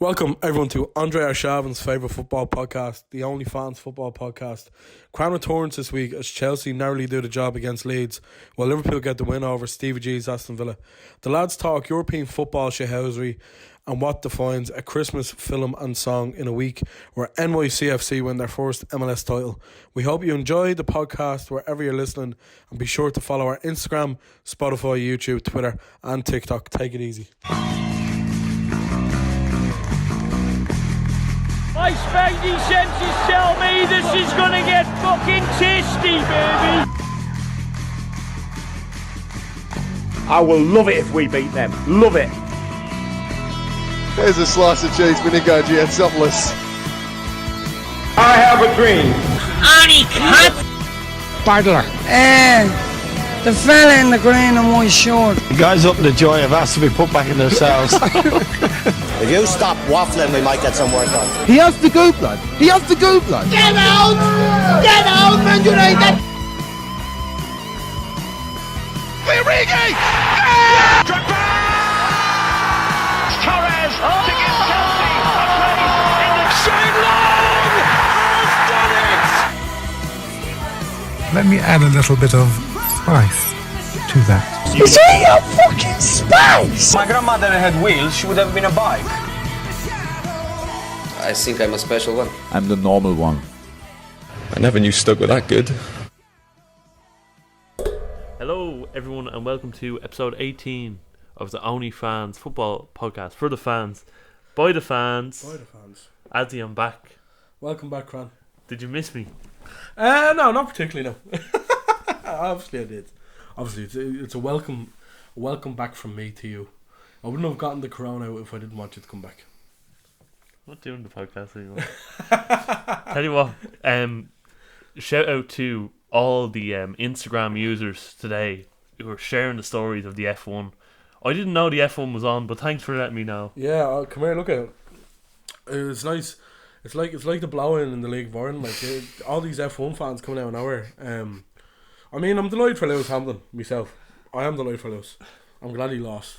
Welcome everyone to Andre Arshavin's favourite football podcast, the Only Fans football podcast. Crown returns this week as Chelsea narrowly do the job against Leeds, while Liverpool get the win over Stevie G's Aston Villa. The lads talk European football shithousery and what defines a Christmas film and song in a week where NYCFC win their first MLS title. We hope you enjoy the podcast wherever you're listening, and be sure to follow our Instagram, Spotify, YouTube, Twitter and TikTok. Take it easy. My spidey senses tell me this is gonna get fucking tasty, baby! I will love it if we beat them. Love it. There's a slice of cheese, Minigo Giantsopoulos. I have a dream. Arnie, cut! Badler. The fella in the green and white shirt. The guys up in the joy have asked to be put back in their cells. If you stop waffling, we might get some work done. He has to go, blood. He has to go, blood. Get out! Get out, Man United! Origi! Torres to give Chelsea a place in the Shane Long has done it! Let me add a little bit of spice to that. Is he a fucking space? My grandmother had wheels, she would have been a bike. I think I'm a special one. I'm the normal one. I never knew Stoke were that good. Hello everyone and welcome to episode 18 of the Only Fans football podcast. For the fans, by the fans. By the fans. Adzi, I'm back. Welcome back, Cran. Did you miss me? No, not particularly, no. Obviously I did. Obviously it's a welcome back from me to you. I wouldn't have gotten the corona out if I didn't want you to come back. I'm not doing the podcast anymore. Tell you what, shout out to all the Instagram users today who are sharing the stories of the F1. I didn't know the F1 was on, but thanks for letting me know. Yeah, come here, look at it. It's nice. It's like the blow-in in the League of Ireland. Like all these F1 fans coming out of nowhere. I mean, I'm delighted for Lewis Hamilton myself. I am delighted for Lewis. I'm glad he lost.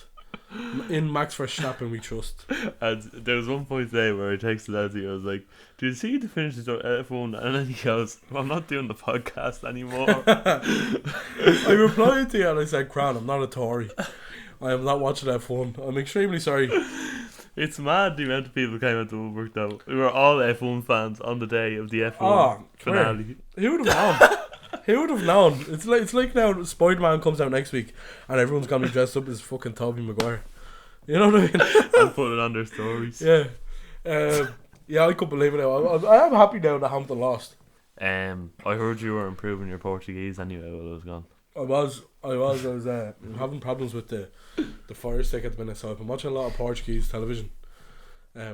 In Max Verstappen we trust. And there was one point today where I texted Adzi. I was like, "Do you see the finish of the F1?" And then he goes, "I'm not doing the podcast anymore." I replied to you and I said, "Cran, I'm not a Tory. I am not watching F1. I'm extremely sorry." It's mad the amount of people came out to work though. We were all F1 fans on the day of the F1 finale. Who would have known? Who would have known? It's like now Spider-Man comes out next week and everyone's gonna be dressed up as fucking Tobey Maguire. You know what I mean? And put it on their stories. Yeah. Yeah, I couldn't believe it now. I am happy now that Hampton lost. I heard you were improving your Portuguese anyway while I was gone. I was having problems with the fire stick at the minute, so I've been watching a lot of Portuguese television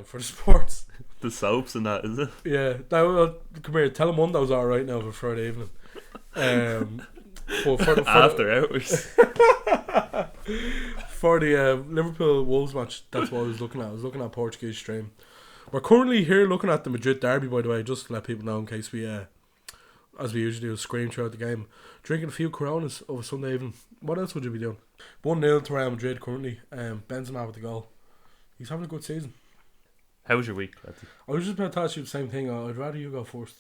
for the sports. The soaps and that, is it? Yeah. Now, come here, Telemundo's alright now for Friday evening. But for after hours. For the Liverpool Wolves match, that's what I was looking at. I was looking at Portuguese stream. We're currently here looking at the Madrid derby, by the way, just to let people know in case we, as we usually do, scream throughout the game. Drinking a few Coronas over Sunday evening. What else would you be doing? 1-0 to Real Madrid currently. Benzema with the goal. He's having a good season. How was your week, Adzi? I was just about to ask you the same thing. I'd rather you go first.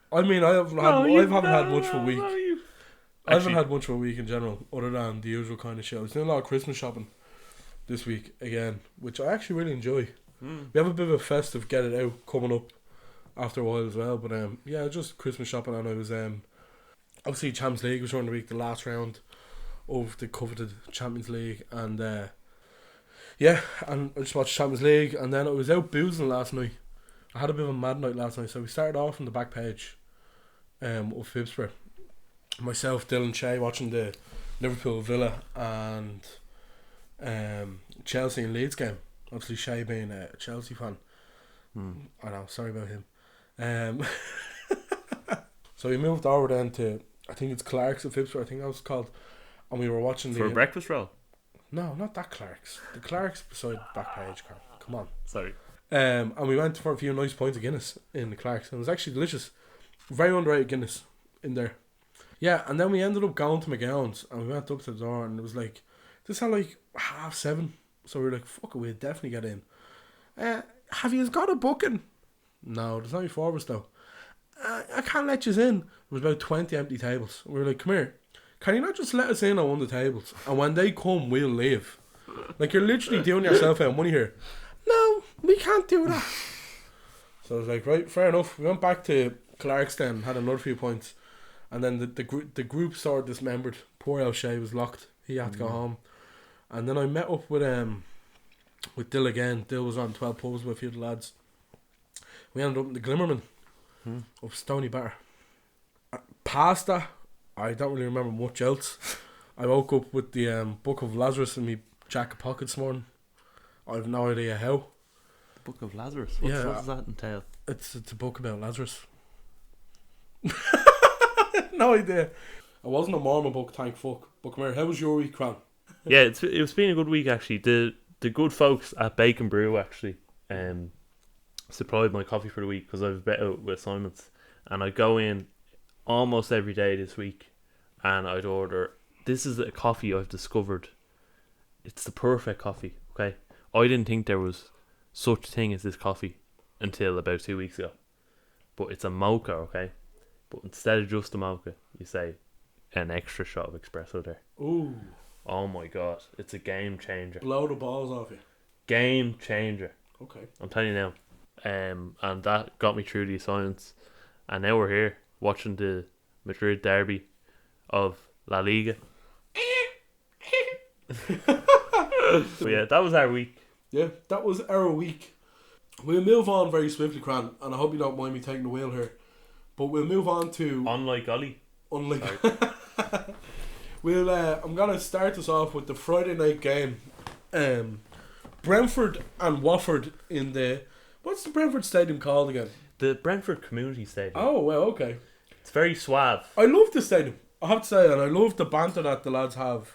I mean, I haven't had much of a week. I haven't had much of a week in general, other than the usual kind of shit. I was doing a lot of Christmas shopping this week again, which I actually really enjoy. We have a bit of a festive get it out coming up after a while as well. But yeah, just Christmas shopping, and I was obviously Champions League was during the week, the last round of the coveted Champions League, and yeah, and I just watched Champions League, and then I was out boozing last night. I had a bit of a mad night last night, so we started off on the back page of Phibsborough. Myself, Dylan, Shay watching the Liverpool Villa and Chelsea and Leeds game. Obviously Shay being a Chelsea fan. I know, sorry about him. So we moved over then to, I think it's Clark's at Phibsborough, I think that was called, and we were watching for a breakfast roll. No, not that Clark's. The Clark's beside the back page. Come on. Sorry. And we went for a few nice pints of Guinness in the Clark's, and it was actually delicious. Very underrated Guinness in there. Yeah, and then we ended up going to McGowan's, and we went up to the door, and it was like, this had like 7:30. So we were like, fuck it, we'll definitely get in. Have you got a booking? No, there's only 4 of us though. I can't let you in. There was about 20 empty tables. We were like, come here. Can you not just let us in on one of the tables? And when they come, we'll leave. Like, you're literally doing yourself out of money here. No, we can't do that. So I was like, right, fair enough. We went back to Clarkstown, had another few points. And then the group sort of dismembered. Poor O'Shea was locked. He had to go home. And then I met up with Dill again. Dill was on 12 pubs with a few of the lads. We ended up in the Glimmerman of Stony Batter. Past that, I don't really remember much else. I woke up with the Book of Lazarus in my jacket pocket this morning. I have no idea how. The Book of Lazarus? What does that entail? It's a book about Lazarus. No idea. It wasn't a Mormon book, thank fuck. But come here, how was your week, Cran? Yeah, it's been a good week actually. The good folks at Bacon Brew actually supplied my coffee for the week because I've bet out with assignments, and I go in almost every day this week and I'd order. This is a coffee I've discovered. It's the perfect coffee. Okay, I didn't think there was such a thing as this coffee until about 2 weeks ago, but it's a mocha. Okay, but instead of just a mocha, you say an extra shot of espresso there. Ooh. Oh my god, it's a game changer. Blow the balls off you. Game changer. Okay. I'm telling you now. And that got me through the assignments. And now we're here watching the Madrid derby of La Liga. But yeah, that was our week. Yeah, that was our week. We'll move on very swiftly, Cran, and I hope you don't mind me taking the wheel here. But we'll move on to... Unlike Ollie. I'm going to start this off with the Friday night game. Brentford and Watford in the... What's the Brentford Stadium called again? The Brentford Community Stadium. Oh, well, okay. It's very suave. I love the stadium, I have to say, and I love the banter that the lads have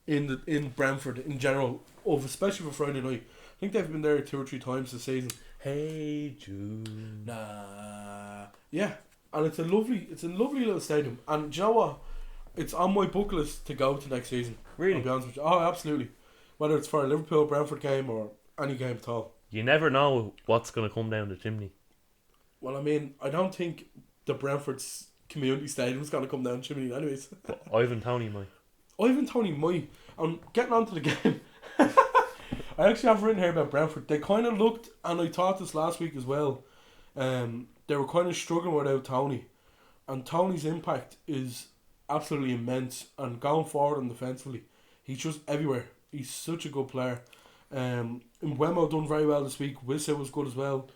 in Brentford in general, especially for Friday night. I think they've been there 2 or 3 times this season. Hey Jude. Nah. Yeah, and it's a lovely little stadium. And do you know what? It's on my bucket list to go to next season. Really? I'll be honest with you. Oh, absolutely. Whether it's for a Liverpool-Brentford game or any game at all. You never know what's going to come down the chimney. Well, I mean, I don't think the Brentford's community stadium's going to come down the chimney anyways. But Ivan Toney might. I'm getting on to the game. I actually have written here about Brentford. They kind of looked, and I thought this last week as well, they were kind of struggling without Toney. And Toney's impact is absolutely immense. And going forward and defensively, he's just everywhere. He's such a good player. Mbeumo done very well this week. Wissa was good as well.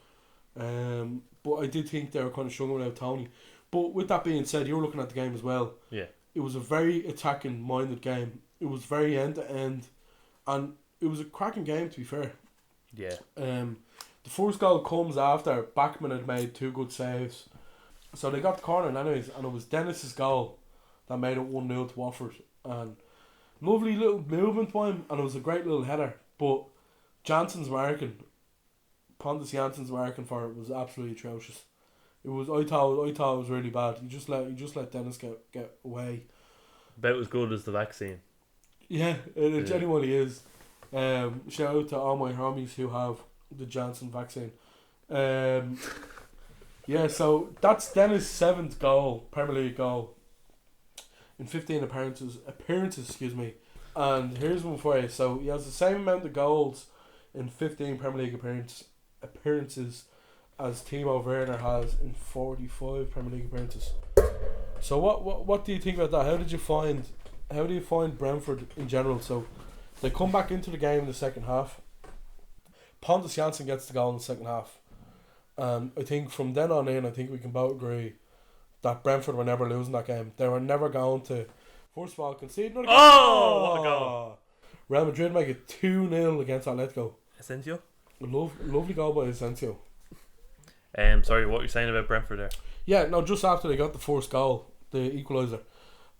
But I did think they were kind of struggling without Toney. But with that being said, you were looking at the game as well. Yeah. It was a very attacking minded game. It was very end to end, and it was a cracking game, to be fair. Yeah. The first goal comes after Bachmann had made 2 good saves, so they got the corner anyways, and it was Dennis's goal that made it 1-0 to Watford. And lovely little movement by him, and it was a great little header. But Pontus Jansson's marking for it was absolutely atrocious. It was. I thought it was really bad. You just let Dennis get away. About as good as the vaccine. Yeah, it genuinely is. Shout out to all my homies who have the Johnson vaccine. Yeah, so that's Dennis' 7th goal, Premier League goal, in 15 appearances. Excuse me. And here's one for you. So he has the same amount of goals in 15 Premier League appearances as Timo Werner has in 45 Premier League appearances. So what do you think about that? How do you find Brentford in general? So they come back into the game in the second half. Pontus Jansson gets the goal in the second half. And I think from then on in, I think we can both agree that Brentford were never losing that game. They were never going to, first of all, concede another goal. Oh, what a goal. Real Madrid make it 2-0 against Atletico. Asensio? Lovely goal by Asensio. Sorry, what you're saying about Brentford there? Yeah, no, just after they got the first goal, the equaliser,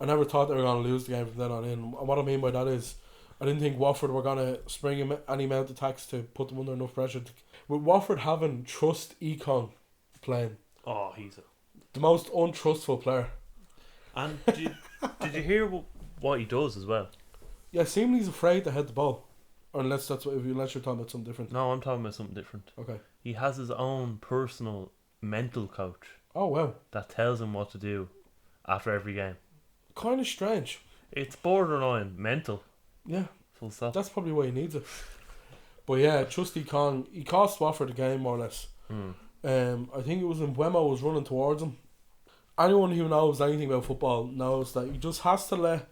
I never thought they were going to lose the game from then on in. And what I mean by that is, I didn't think Watford were going to spring any amount of attacks to put them under enough pressure. With Watford having Trust Econ playing. Oh, he's the most untrustful player. And did you hear what he does as well? Yeah, seemingly he's afraid to head the ball. Unless you're talking about something different. No, I'm talking about something different. Okay. He has his own personal mental coach. Oh, wow. That tells him what to do after every game. Kind of strange. It's borderline mental. Yeah. Full stop. That's probably why he needs it. But yeah, Trusty Kong, he cost Watford the game more or less. I think it was when Wemo was running towards him. Anyone who knows anything about football knows that he just has to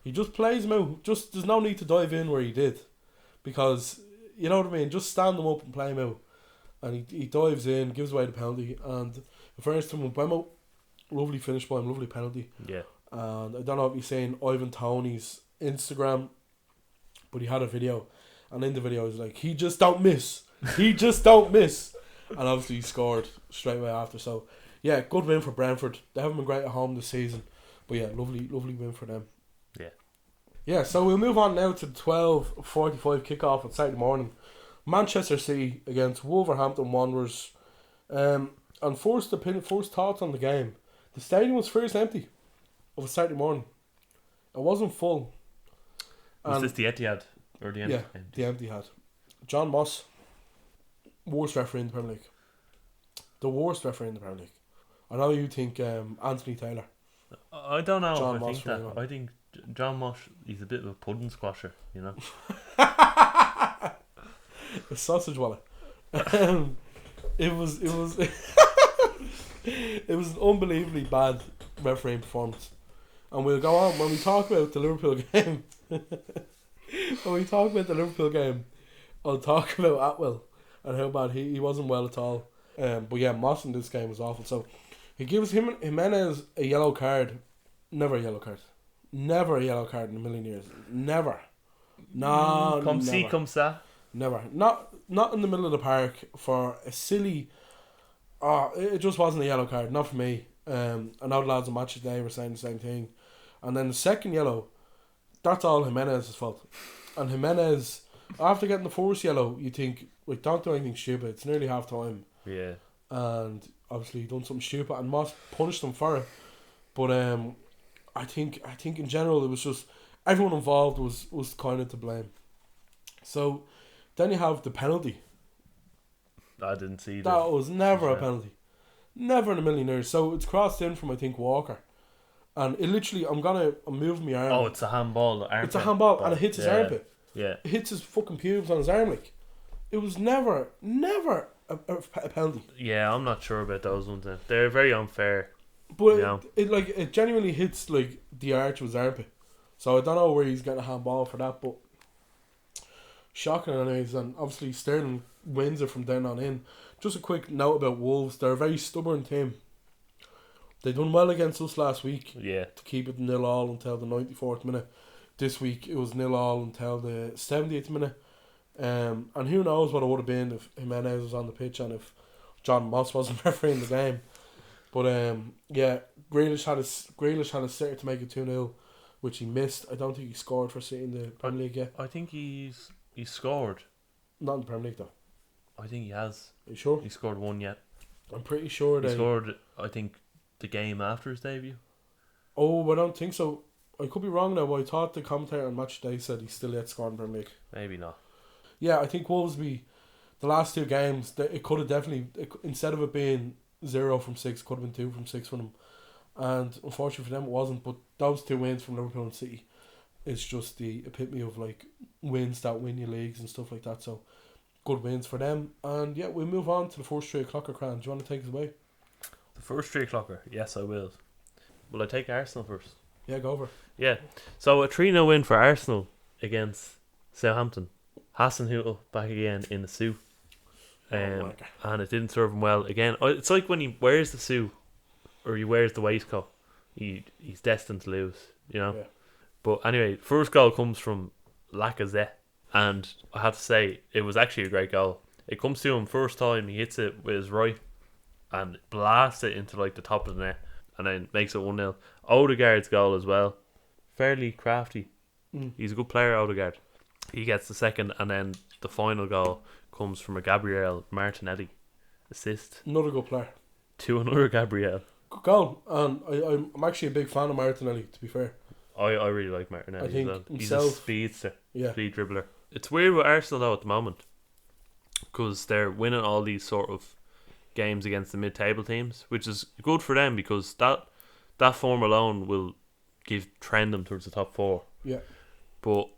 he just plays him out. Just there's no need to dive in where he did, because you know what I mean. Just stand him up and play him out, and he dives in, gives away the penalty, and the first time with Wemo, lovely finish by him, lovely penalty. Yeah. And I don't know if you've seen Ivan Toney's Instagram, but he had a video, and in the video he's like, he just don't miss. He just don't miss. And obviously he scored straight away after. So yeah, good win for Brentford. They haven't been great at home this season, but yeah, lovely win for them. Yeah, so we'll move on now to the 12:45 kickoff on Saturday morning. Manchester City against Wolverhampton Wanderers. And first thoughts on the game. The stadium was first empty of a Saturday morning. It wasn't full. Was this the Etihad? Or the empty? Yeah, the Etihad. John Moss, worst referee in the Premier League. The worst referee in the Premier League. I know you think Anthony Taylor. I don't know John if I Moss think that. really I think John Moss, he's a bit of a pudding squasher, you know. A sausage wallet. It was it was an unbelievably bad refereeing performance. And we'll go on when we talk about the Liverpool game. I'll talk about Atwell and how bad he wasn't well at all. But yeah, Moss in this game was awful. So he gives Jimenez a yellow card. Never a yellow card. Never a yellow card in a million years. Never. No, Come never. see, come sa. Never. Not in the middle of the park for a silly... it just wasn't a yellow card. Not for me. I know the lads on Match Today were saying the same thing. And then the second yellow, that's all Jimenez's fault. And Jimenez, after getting the first yellow, you think, like, don't do anything stupid. It's nearly half time. Yeah. And obviously he done something stupid, and Moss punished him for it. But I think in general it was just everyone involved was kind of to blame. So then you have the penalty. I didn't see that. That was never a penalty. Never in a million years. So it's crossed in from, I think, Walker. And it literally, I'm moving my arm. Oh, it's a handball. It's a handball, and it hits his armpit. Yeah. It hits his fucking pubes on his arm, like. It was never a penalty. Yeah, I'm not sure about those ones. They're very unfair. But it genuinely hits like the arch of his armpit. So I don't know where he's getting a handball for that, but shocking anyways. And obviously Sterling wins it from then on in. Just a quick note about Wolves. They're a very stubborn team. They done well against us last week. Yeah. To keep it 0-0 until the 94th minute. This week it was 0-0 until the 70th minute. And who knows what it would have been if Jimenez was on the pitch and if John Moss wasn't refereeing the game. But yeah, Grealish had a sitter to make it 2-0, which he missed. I don't think he scored for City in the Premier League yet. I think he's scored. Not in the Premier League though. I think he has. Are you sure? He scored one yet. I'm pretty sure he scored. I think the game after his debut. Oh, I don't think so. I could be wrong now, but I thought the commentator on Match Day said he's still yet scored in the Premier League. Maybe not. Yeah, I think Wolvesby, the last two games, it could have definitely, instead of it being 0 from 6, could have been 2 from 6 for them. And unfortunately for them it wasn't, but those two wins from Liverpool and City, it's just the epitome of like wins that win your leagues and stuff like that. So good wins for them. And yeah, we'll move on to the first 3 o'clocker. Cran, do you want to take us away? The first 3 o'clocker? Yes, I will. Will I take Arsenal first? Yeah, go over. Yeah. So a 3-0 win for Arsenal against Southampton. Hasenhüttl back again in the suit. And it didn't serve him well again. It's like when he wears the suit or he wears the waistcoat, he's destined to lose, you know. Yeah. But anyway, first goal comes from Lacazette, and I have to say it was actually a great goal. It comes to him first time, he hits it with his right and blasts it into like the top of the net, and then makes it 1-0. Odegaard's goal as well, fairly crafty. He's a good player, Odegaard. He gets the second, and then the final goal comes from a Gabriel Martinelli assist. Another good player. To another Gabriel. Good goal. And I'm actually a big fan of Martinelli, to be fair. I really like Martinelli. I think as well. himself, He's a speedster. Yeah. Speed dribbler. It's weird with Arsenal though at the moment, because they're winning all these sort of games against the mid-table teams, which is good for them because that form alone will trend them towards the top 4. Yeah. But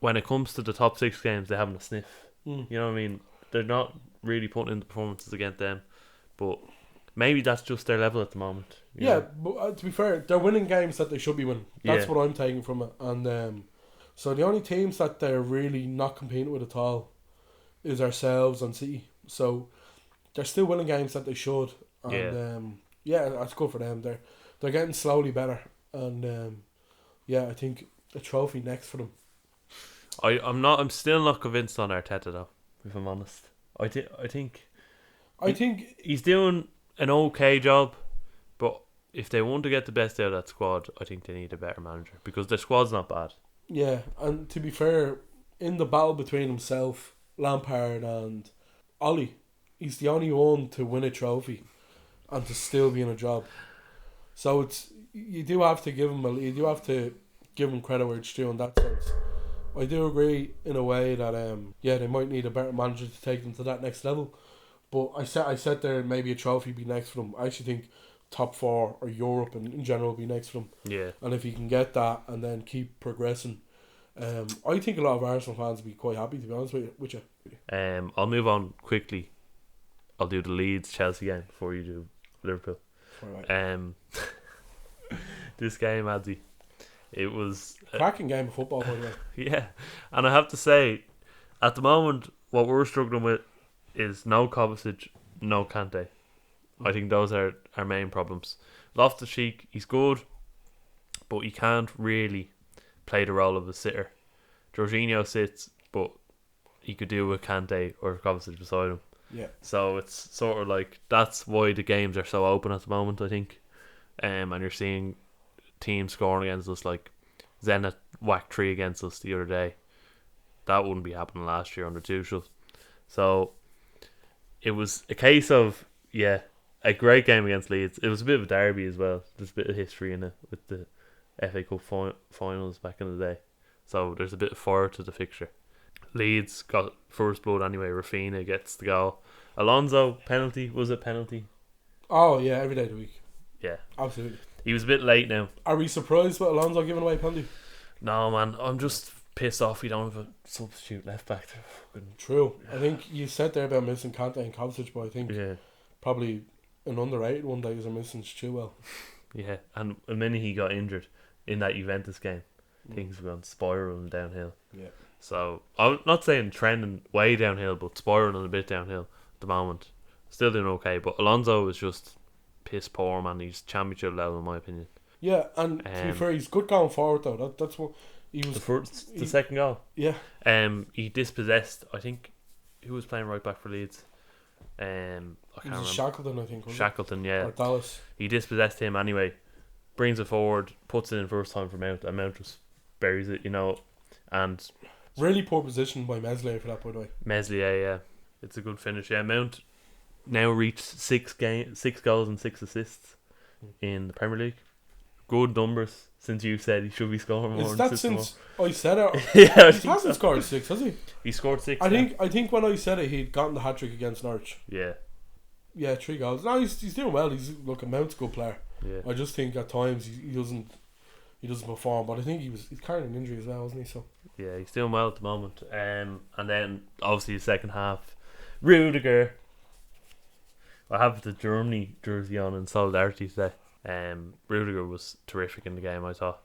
when it comes to the top 6 games, they haven't a sniff. You know what I mean? They're not really putting in the performances against them, but maybe that's just their level at the moment. Yeah, but to be fair, they're winning games that they should be winning. That's what I'm taking from it. And so the only teams that they're really not competing with at all is ourselves and City. So they're still winning games that they should. And that's good for them. They're getting slowly better. And I think a trophy next for them. I'm still not convinced on Arteta though, if I'm honest. I think he's doing an okay job, but if they want to get the best out of that squad, I think they need a better manager because their squad's not bad. Yeah, and to be fair, in the battle between himself, Lampard and Ollie, he's the only one to win a trophy and to still be in a job. So you do have to give him credit where it's due in that sense. I do agree in a way that they might need a better manager to take them to that next level. But I said there maybe a trophy be next for them. I actually think top 4 or Europe and in general be next for them. Yeah. And if he can get that and then keep progressing, I think a lot of Arsenal fans will be quite happy, to be honest with you. I'll move on quickly. I'll do the Leeds Chelsea game before you do Liverpool. Right. This game, Adzi, it was cracking game of football, by the way. Yeah, and I have to say, at the moment, what we're struggling with is no Kovacic, no Kante. I think those are our main problems. Loftus-Cheek, he's good, but he can't really play the role of a sitter. Jorginho sits, but he could do with Kante or Kovacic beside him. Yeah. So it's sort of like that's why the games are so open at the moment, I think. And you're seeing teams scoring against us, like Zenit whacked 3 against us the other day. That wouldn't be happening last year under Tuchel. So it was a case of a great game against Leeds. It was a bit of a derby as well. There's a bit of history in it with the FA Cup finals back in the day. So there's a bit of fire to the fixture. Leeds got first blood anyway. Rafinha gets the goal. Alonso, penalty. Was it penalty? Oh yeah, every day of the week. Yeah, absolutely. He was a bit late now. Are we surprised with Alonso giving away a penalty? No, man. I'm just pissed off we don't have a substitute left back. True. I think you said there about missing Kante and Kovacic, but I think probably an underrated one that you're missing Chilwell. Yeah, and the minute he got injured in that Juventus game, things were going spiraling downhill. Yeah. So I'm not saying trending way downhill, but spiraling a bit downhill at the moment. Still doing okay, but Alonso was just piss poor, man. He's championship level in my opinion. Yeah, and to be fair, he's good going forward though. That's what he was. The second goal. Yeah. He dispossessed. I think who was playing right back for Leeds. I can't remember. Shackleton, I think. Shackleton, yeah. Or Dallas. He dispossessed him anyway. Brings it forward, puts it in first time for Mount, and Mount just buries it, and really poor position by Meslier for that, by the way. Meslier, yeah, it's a good finish. Yeah, Mount now reached 6 goals and 6 assists in the Premier League. Good numbers since you said he should be scoring more. Is that since I said it? Yeah, he hasn't scored 6, has he? He scored 6. I think when I said it, he'd gotten the hat trick against Norwich. Yeah. Yeah, 3 goals. No, he's doing well. He's Mount's a good player. Yeah. I just think at times he doesn't perform, but I think he's carrying an injury as well, isn't he? So yeah, he's doing well at the moment. And then obviously the second half, Rudiger. I have the Germany jersey on in solidarity today. Rudiger was terrific in the game, I thought.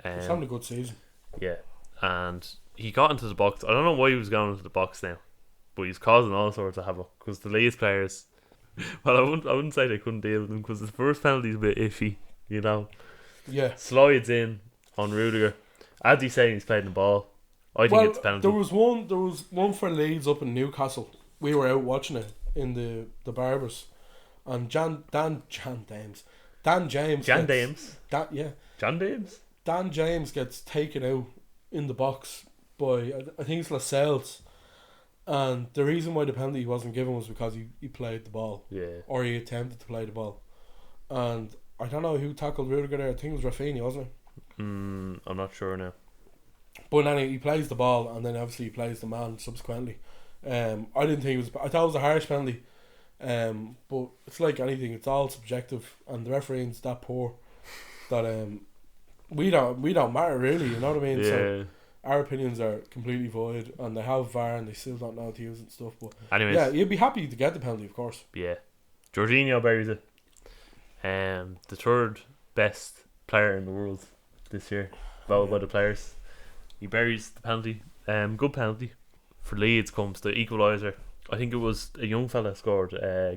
He's having a good season. Yeah, and he got into the box. I don't know why he was going into the box now, but he's causing all sorts of havoc because the Leeds players. Well, I wouldn't say they couldn't deal with him because the first penalty's a bit iffy, Yeah. Slides in on Rudiger. As he's saying, he's playing the ball. I think it's a penalty. There was one for Leeds up in Newcastle. We were out watching it in the Barbers, and Dan James gets taken out in the box by I think it's Lascelles. And the reason why the penalty wasn't given was because he played the ball. Yeah. Or he attempted to play the ball. And I don't know who tackled Rudiger there. I think it was Rafinha, wasn't it? I'm not sure now. But anyway, he plays the ball, and then obviously he plays the man subsequently. I didn't think it was. I thought it was a harsh penalty. But it's like anything; it's all subjective, and the refereeing's that poor that we don't matter really. You know what I mean? Yeah. So our opinions are completely void, and they have VAR, and they still don't know how to use it and stuff. But anyways, yeah, you'd be happy to get the penalty, of course. Yeah, Jorginho buries it. The third best player in the world this year, voted by the players. He buries the penalty. Good penalty for Leeds. Comes the equaliser. I think it was a young fella scored.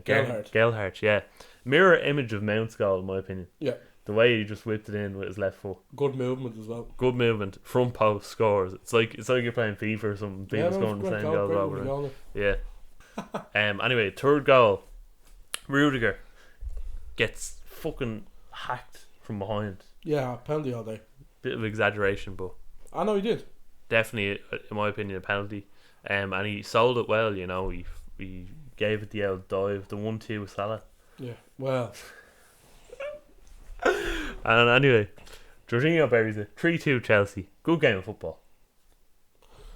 Gelhardt. Yeah, mirror image of Mount's goal in my opinion. Yeah, the way he just whipped it in with his left foot. Good movement as well. Good movement. Front post scores. It's like you're playing FIFA or something. People scoring the same goals over. Yeah. Anyway, third goal. Rudiger gets fucking hacked from behind. Yeah, penalty all day. Bit of exaggeration, but I know he did. Definitely, in my opinion, a penalty. And he sold it well. You know, he gave it the old dive. The 1-2 with Salah. Yeah. Well. And anyway, Jorginho buries it. 3-2 Chelsea. Good game of football.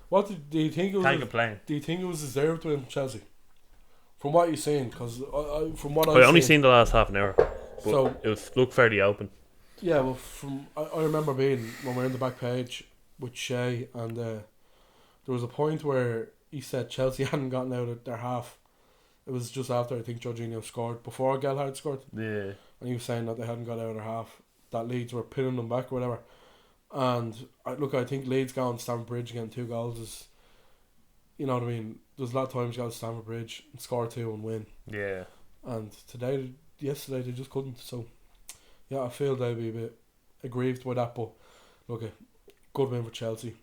What do you think it was? Can't complain. Do you think it was deserved to win Chelsea? From what you're saying, because from what I only seen the last half an hour, but so it looked fairly open. Yeah, well, I remember being when we were in the back page with Shay, and there was a point where he said Chelsea hadn't gotten out of their half. It was just after I think Jorginho scored, before Gelhardt scored. Yeah, and he was saying that they hadn't got out of their half. That Leeds were pinning them back or whatever. And I think Leeds going to Stamford Bridge getting 2 goals is, you know what I mean. There's a lot of times you go to Stamford Bridge and score 2 and win. Yeah. And yesterday they just couldn't. So yeah, I feel they'd be a bit aggrieved by that. But look, good win for Chelsea.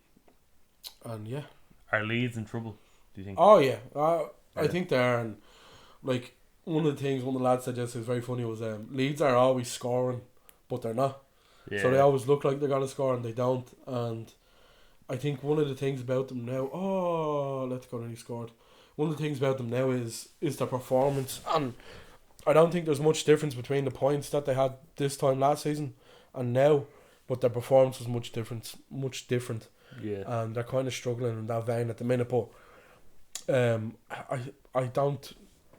And yeah, are Leeds in trouble? Do you think? Oh yeah, I think they are. And like one of the lads said yesterday was very funny was Leeds are always scoring, but they're not. Yeah. So they always look like they're gonna score and they don't. And I think one of the things about them now, let's go, and he scored. One of the things about them now is their performance, and I don't think there's much difference between the points that they had this time last season and now, but their performance was much different. Yeah. And they're kind of struggling in that vein at the minute, but I don't.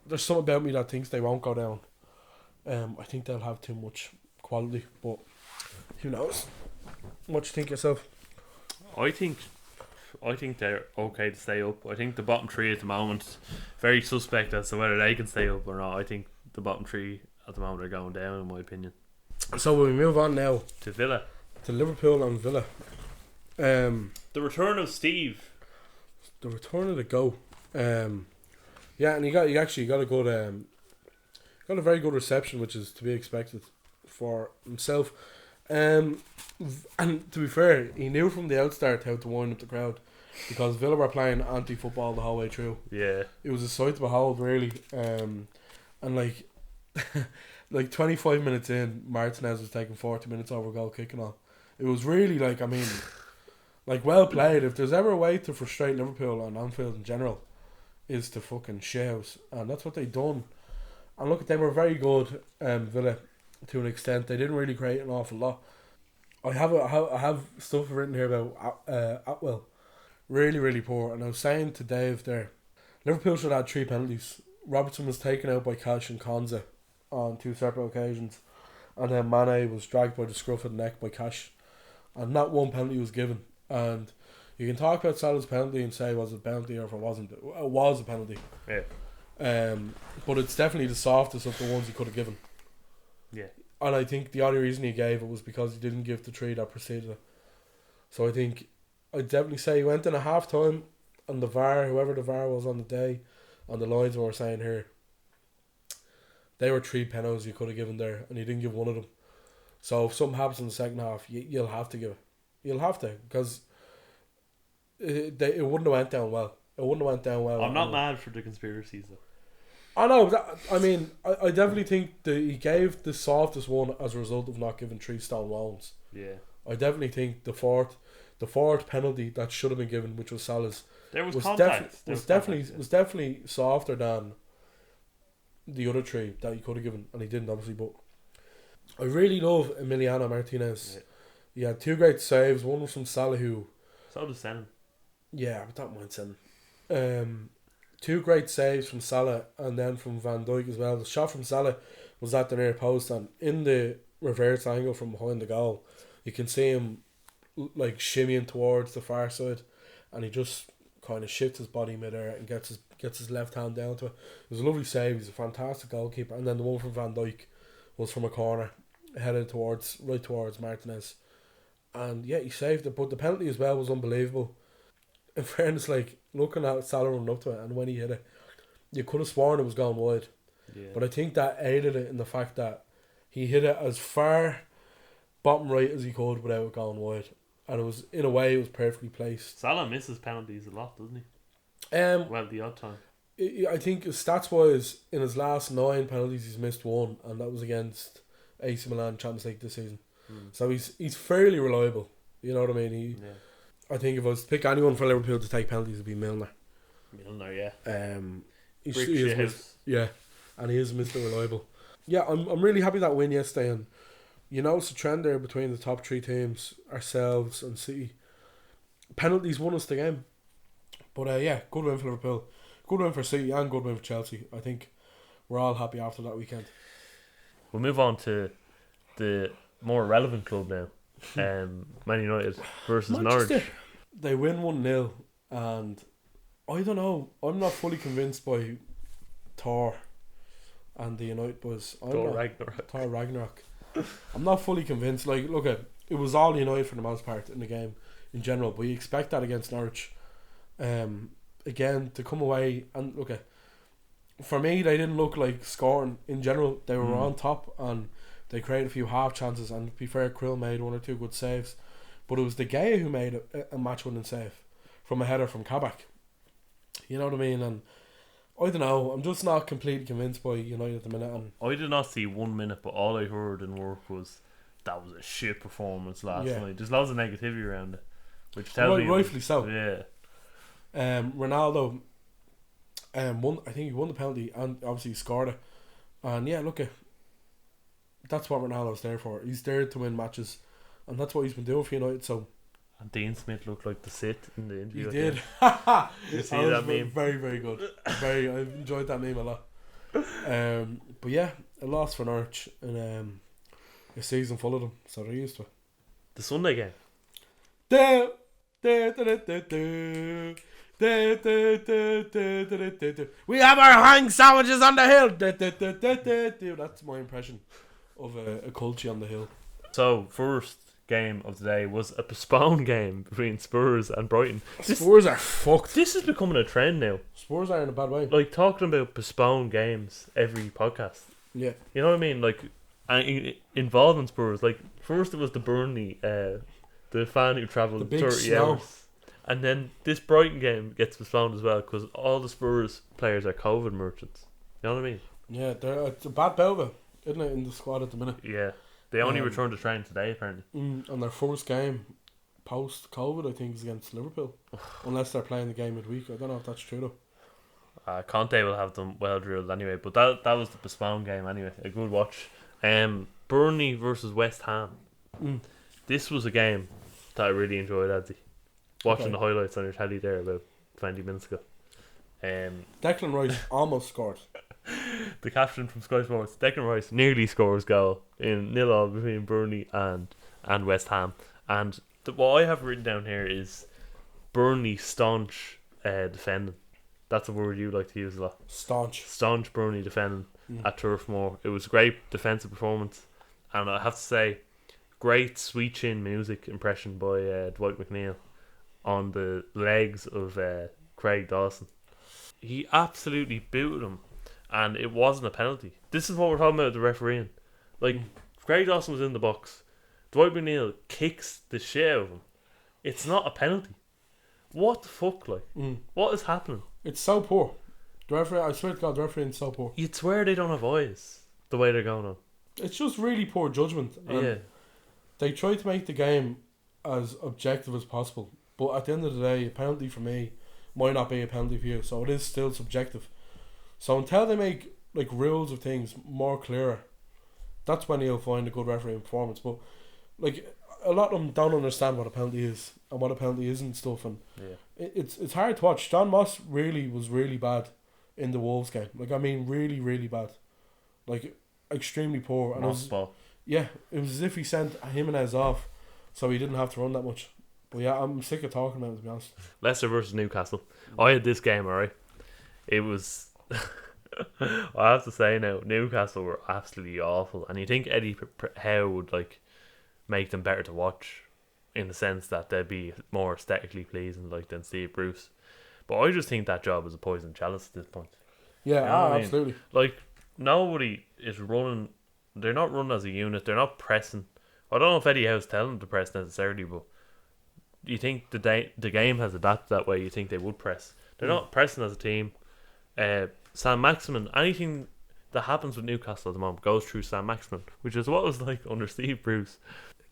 There's something about me that thinks they won't go down. I think they'll have too much quality, but who knows? What do you think yourself? I think they're okay to stay up. I think the bottom 3 at the moment very suspect as to whether they can stay up or not. I think the bottom 3 at the moment are going down, in my opinion. So will we move on now to Villa, to Liverpool and Villa? The return of Steve. The return of the go. Yeah, and he got a good got a very good reception, which is to be expected for himself. And to be fair, he knew from the outstart how to wind up the crowd, because Villa were playing anti-football the whole way through. Yeah, it was a sight to behold, really. And like, like 25 minutes in, Martinez was taking 40 minutes over goal kicking on. It was really like, I mean, like, well played. If there's ever a way to frustrate Liverpool and Anfield in general, is to fucking shout, and that's what they done. And look, they were very good, Villa, to an extent. They didn't really create an awful lot. I have stuff written here about Atwell, really, really poor. And I was saying to Dave there, Liverpool should have had 3 penalties. Robertson was taken out by Cash and Konza on 2 separate occasions, and then Mane was dragged by the scruff of the neck by Cash, and not one penalty was given. And you can talk about Salah's penalty and say was it a penalty or if it wasn't. It was a penalty. Yeah. But it's definitely the softest of the ones he could have given. Yeah. And I think the only reason he gave it was because he didn't give the 3 that preceded it. So I think I'd definitely say he went in a half time, and the VAR, whoever the VAR was on the day, on the lines were saying here, they were 3 penalties you could have given there, and he didn't give one of them. So if something happens in the second half, you'll have to give it. You'll have to, because it wouldn't have went down well. It wouldn't have went down well. I'm not mad for the conspiracies though. I know. I mean, I definitely think that he gave the softest one as a result of not giving 3 stone wounds. Yeah. I definitely think the fourth penalty that should have been given, which was Salah's, was definitely softer than the other 3 that he could have given, and he didn't, obviously. But I really love Emiliano Martinez. Yeah. He had 2 great saves. One was from Salah, who So does Senna. Yeah, but that might send. Two great saves from Salah and then from Van Dijk as well. The shot from Salah was at the near post, and in the reverse angle from behind the goal, you can see him like shimmying towards the far side, and he just kind of shifts his body midair and gets his left hand down to it. It was a lovely save. He's a fantastic goalkeeper. And then the one from Van Dijk was from a corner, headed right towards Martinez, and yeah, he saved it. But the penalty as well was unbelievable. In fairness, like looking at Salah running up to it, and when he hit it, you could have sworn it was going wide. Yeah. But I think that aided it in the fact that he hit it as far bottom right as he could without it going wide, and it was, in a way, it was perfectly placed. Salah misses penalties a lot, doesn't he? Well, the odd time. I think stats wise, in his last 9 penalties, he's missed 1, and that was against AC Milan Champions League this season. So he's fairly reliable. You know what I mean? I think if I was to pick anyone for Liverpool to take penalties, it'd be Milner. Milner, yeah. And he is Mr. Reliable. Yeah, I'm really happy that win yesterday, and you know it's a trend there between the top 3 teams, ourselves and City. Penalties won us the game, but yeah, good win for Liverpool, good win for City, and good win for Chelsea. I think we're all happy after that weekend. We'll move on to the more relevant club now. Man United versus Norwich. They win 1-0, and I don't know, I'm not fully convinced by Thor and the United boys. Thor Ragnarok. I'm not fully convinced. Like, look, it was all United for the most part in the game in general, but you expect that against Norwich. Again, to come away and look, for me, they didn't look like scoring in general. They were on top and they created a few half chances, and to be fair, Krill made 1 or 2 good saves, but it was De Gea who made a match-winning save from a header from Kabak. You know what I mean? And I don't know, I'm just not completely convinced by United at the minute. And I did not see 1 minute, but all I heard in work was that was a shit performance last night. There's lots of negativity around it, which tells me rightfully so. Yeah. Ronaldo, I think he won the penalty, and obviously he scored it. And yeah, look, that's what Ronaldo's there for. He's there to win matches, and that's what he's been doing for United. So. And Dean Smith looked like the sit in the interview. He did. You see that meme? Very, very good. I enjoyed that meme a lot. But yeah, a loss for Norwich in a season full of them, so they're used to it. The Sunday game. We have our hang sandwiches on the hill. That's my impression of a culture on the hill. So, first game of the day was a postponed game between Spurs and Brighton. Spurs are fucked. This is becoming a trend now. Spurs are in a bad way. Like, talking about postponed games every podcast. Yeah. You know what I mean? Like, involving Spurs. Like, first it was the Burnley, the fan who travelled 30 hours. And then this Brighton game gets postponed as well because all the Spurs players are COVID merchants. You know what I mean? Yeah, it's a bad bout of it, isn't it, in the squad at the minute? Yeah. They only returned to training today, apparently. And their first game post-COVID, I think, is against Liverpool. Unless they're playing the game midweek. I don't know if that's true, though. Conte will have them well drilled anyway. But that was the postponed game anyway. A good watch. Burnley versus West Ham. This was a game that I really enjoyed, Adzi. Watching the highlights on your telly there about 20 minutes ago. Declan Rice almost scored. The captain from Sky Sports, Declan Rice, nearly scores goal in 0-0 between Burnley and West Ham. And what I have written down here is Burnley staunch defending. That's a word you like to use a lot. Staunch Burnley defending at Turf Moor. It was a great defensive performance, and I have to say, great sweet chin music impression by Dwight McNeil on the legs of Craig Dawson. He absolutely booted him, and it wasn't a penalty. This is what we're talking about, the refereeing. Like, Craig Dawson was in the box, Dwight McNeil kicks the shit out of him. It's not a penalty. What the fuck, like? What is happening? It's so poor. The referee, I swear to God, the refereeing's so poor. You'd swear they don't have eyes the way they're going on. It's just really poor judgment. And they try to make the game as objective as possible, but at the end of the day, a penalty for me might not be a penalty for you, so it is still subjective. So until they make like rules of things more clearer, that's when you'll find a good refereeing performance. But like, a lot of them don't understand what a penalty is and what a penalty isn't and stuff, and it's hard to watch. John Moss was really bad in the Wolves game. Like, I mean, really, really bad. Like, extremely poor. And it was as if he sent Jimenez off so he didn't have to run that much. But yeah, I'm sick of talking about it, to be honest. Leicester versus Newcastle. I had this game, alright. It was... I have to say now, Newcastle were absolutely awful. And you think Eddie Howe would, like, make them better to watch in the sense that they'd be more aesthetically pleasing, like, than Steve Bruce. But I just think that job is a poison chalice at this point. Yeah, you know absolutely. Like, nobody is running. They're not running as a unit. They're not pressing. I don't know if Eddie Howe's telling them to press necessarily, but you think the game has adapted that way. You think they would press. They're not pressing as a team. Sam Maximin, anything that happens with Newcastle at the moment goes through Sam Maximin, which is what it was like under Steve Bruce.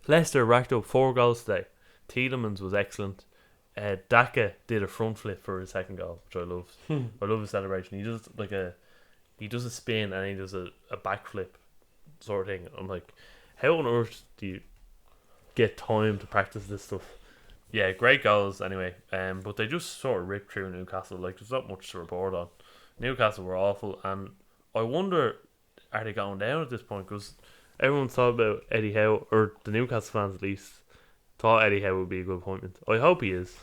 Leicester racked up 4 goals today. Tielemans was excellent. Daka did a front flip for his second goal, which I loved. I love his celebration. He does a spin and he does a backflip sort of thing. I'm like, how on earth do you get time to practice this stuff? Yeah, great goals anyway. But they just sort of ripped through Newcastle. Like, there's not much to report on. Newcastle were awful, and I wonder, are they going down at this point? Because everyone thought about Eddie Howe, or the Newcastle fans at least, thought Eddie Howe would be a good appointment. I hope he is.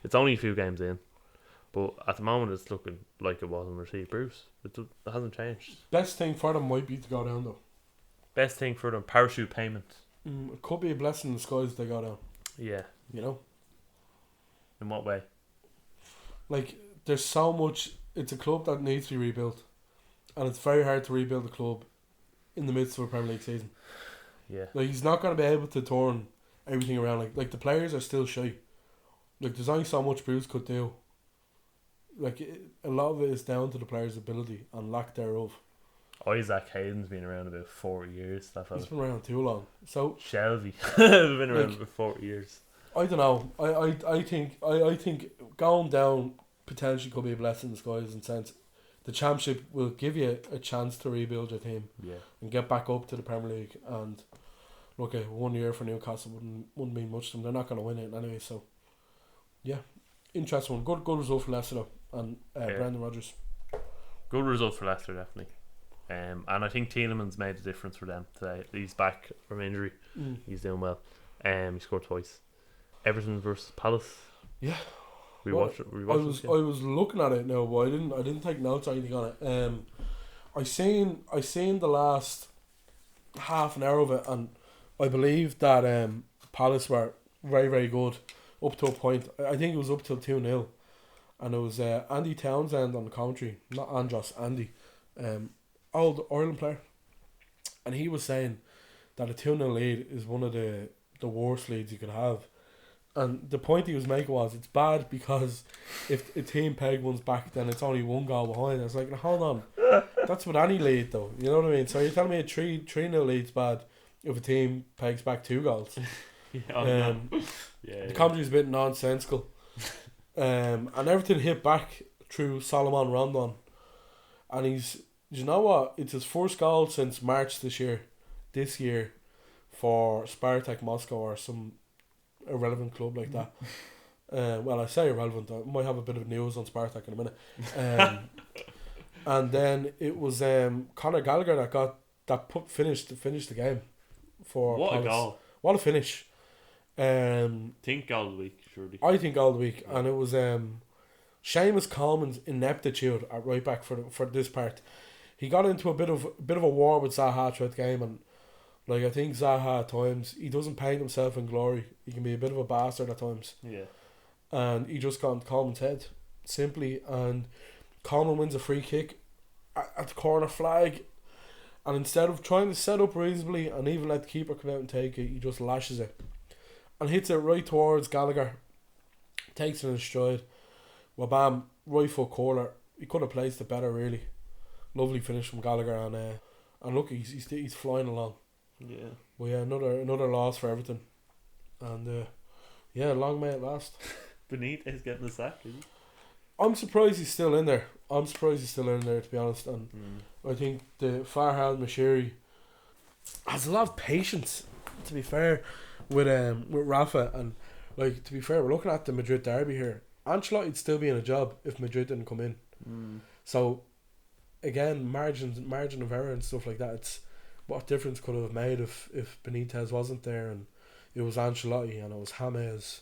It's only a few games in, but at the moment it's looking like it was under Steve Bruce. It hasn't changed. Best thing for them might be to go down, though. Best thing for them, parachute payment. It could be a blessing in disguise if they go down. Yeah. You know? In what way? Like, there's so much... It's a club that needs to be rebuilt, and it's very hard to rebuild a club in the midst of a Premier League season. Yeah. Like, he's not going to be able to turn everything around. Like the players are still shy. Like, there's only so much Bruce could do. Like, a lot of it is down to the players' ability and lack thereof. Isaac Hayden's been around about 40 years. He's been around too long. So Shelby has been around about 40 years. I don't know. I think going down potentially could be a blessing in disguise, in the sense the Championship will give you a chance to rebuild your team and get back up to the Premier League. And look, 1 year for Newcastle wouldn't mean much to them. They're not going to win it anyway. So yeah, interesting one. Good result for Leicester though, and Brendan Rodgers. Good result for Leicester, definitely. And I think Tielemans made a difference for them today. He's back from injury. He's doing well. He scored twice. Everton versus Palace. Yeah. I was looking at it now, but I didn't take notes or anything on it. I seen the last half an hour of it, and I believe that Palace were very, very good up to a point. I think it was up till 2-0, and it was Andy Townsend on the commentary, not Andros, Andy, old Ireland player, and he was saying that a 2-0 lead is one of the worst leads you could have. And the point he was making was, it's bad because if a team peg one's back, then it's only 1 goal behind. I was like, hold on, that's with any lead though. You know what I mean? So you're telling me a 3-0 lead's bad if a team pegs back 2 goals? The commentary's a bit nonsensical. And everything hit back through Solomon Rondon, and he's, you know what? It's his first goal since March this year for Spartak Moscow or some irrelevant club like that. Well, I say irrelevant. I might have a bit of news on Spartak in a minute. And then it was Conor Gallagher that finished the game for what Palace. A goal! What a finish! Think goal of the week, surely. I think goal of the week, and it was Seamus Coleman's ineptitude at right back for this part. He got into a bit of a war with Zaha throughout the game, and like, I think Zaha at times, he doesn't paint himself in glory. He can be a bit of a bastard at times. Yeah. And he just got into Coleman's head, simply, and Coleman wins a free kick at the corner flag, and instead of trying to set up reasonably and even let the keeper come out and take it, he just lashes it and hits it right towards Gallagher. Takes it in stride. Well, bam, right foot corner. He could have placed it better, really. Lovely finish from Gallagher, and look, he's flying along. Yeah. Well, yeah, another loss for Everton, and long may it last. Benitez getting the sack, is he? I'm surprised he's still in there. To be honest, and I think the Farhad Mashiri has a lot of patience. To be fair, with Rafa, and like, to be fair, we're looking at the Madrid derby here. Ancelotti'd still be in a job if Madrid didn't come in. So again, margin of error and stuff like that. It's what difference could it have made if Benitez wasn't there and it was Ancelotti and it was James,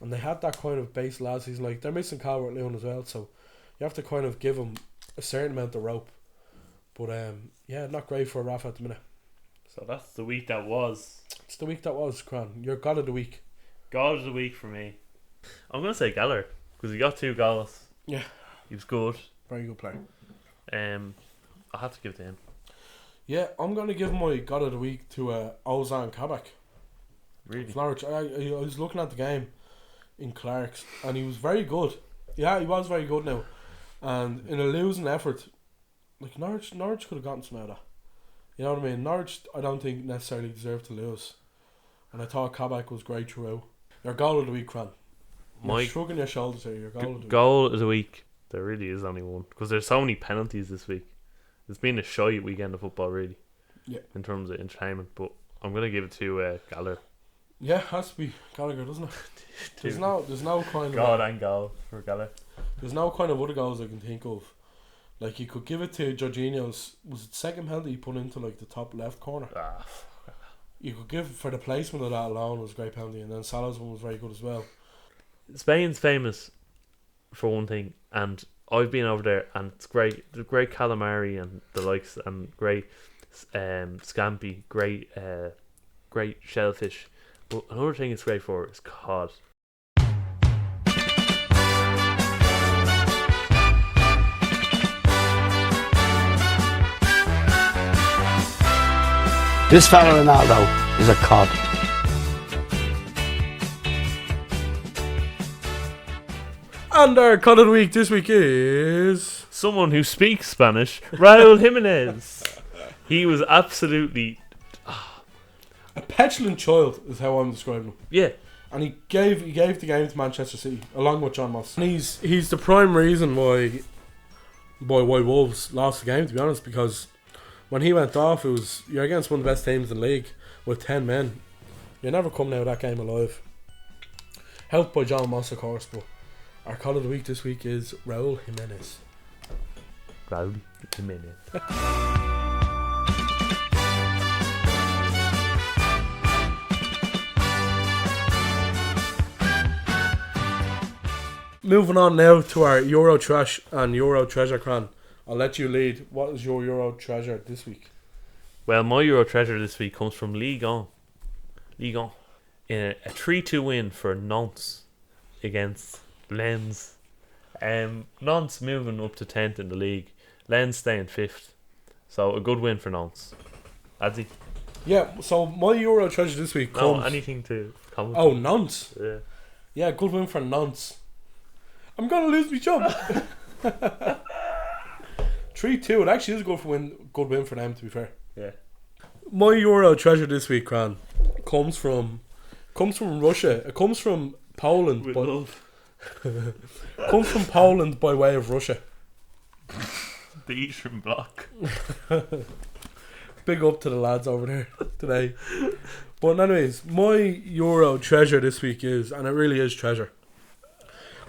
and they had that kind of base last season. Like, they're missing Calvert-Lewin as well, so you have to kind of give him a certain amount of rope. But yeah, not great for Rafa at the minute. So that's the week that was. It's the week that was, Cran. You're God of the week. God of the week for me. I'm going to say Geller, because he got 2 goals. Yeah. He was good. Very good player. I have to give it to him. Yeah, I'm going to give my God of the week to Ozan Kabak. Really? Norwich. I was looking at the game in Clark's, and he was very good. Yeah, he was very good now. And in a losing effort, like, Norwich could have gotten some out of that. You know what I mean? Norwich, I don't think necessarily deserved to lose. And I thought Kabak was great throughout. Your goal of the week, Cran. You're shrugging your shoulders here. Your goal of the week. Goal of the week. There really is only one, because there's so many penalties this week. It's been a shy weekend of football, really. Yeah. In terms of entertainment, but I'm gonna give it to Gallagher. Yeah, has to be Gallagher, doesn't it? There's no kind God of and goal for Gallagher. There's no kind of other goals I can think of. Like, you could give it to Jorginho's. Was it second penalty he put into like the top left corner? You could give for the placement of that alone was a great penalty, and then Salah's one was very good as well. Spain's famous for one thing, and I've been over there, and it's great. The great calamari and the likes, and great scampi, great shellfish. But another thing it's great for is cod. This fella Ronaldo is a cod. And our cod of the week this week is someone who speaks Spanish, Raúl Jiménez. He was absolutely a petulant child, is how I'm describing him. Yeah. And he gave the game to Manchester City along with John Moss. And he's the prime reason why Wolves lost the game, to be honest, because when he went off, you're against one of the best teams in the league with 10 men. You're never coming out of that game alive. Helped by John Moss, of course, but our call of the week this week is Raúl Jiménez. Raúl Jiménez. Moving on now to our Euro Trash and Euro Treasure, Cran. I'll let you lead. What is your Euro Treasure this week? Well, my Euro Treasure this week comes from Ligue 1. In a 3-2 win for Nantes against Lens. Nantes moving up to 10th in the league. Lens staying 5th. So a good win for Nantes. Adzi? Yeah, so my Euro Treasure this week comes... anything to comment? Oh, Nantes? Yeah. Yeah, good win for Nantes. I'm going to lose my job. 3-2. It actually is a good win for them, to be fair. Yeah. My Euro Treasure this week, Cran, comes from Russia. It comes from Poland. Comes from Poland by way of Russia. The Eastern Bloc. Big up to the lads over there today. But anyways, my Euro Treasure this week is, and it really is treasure,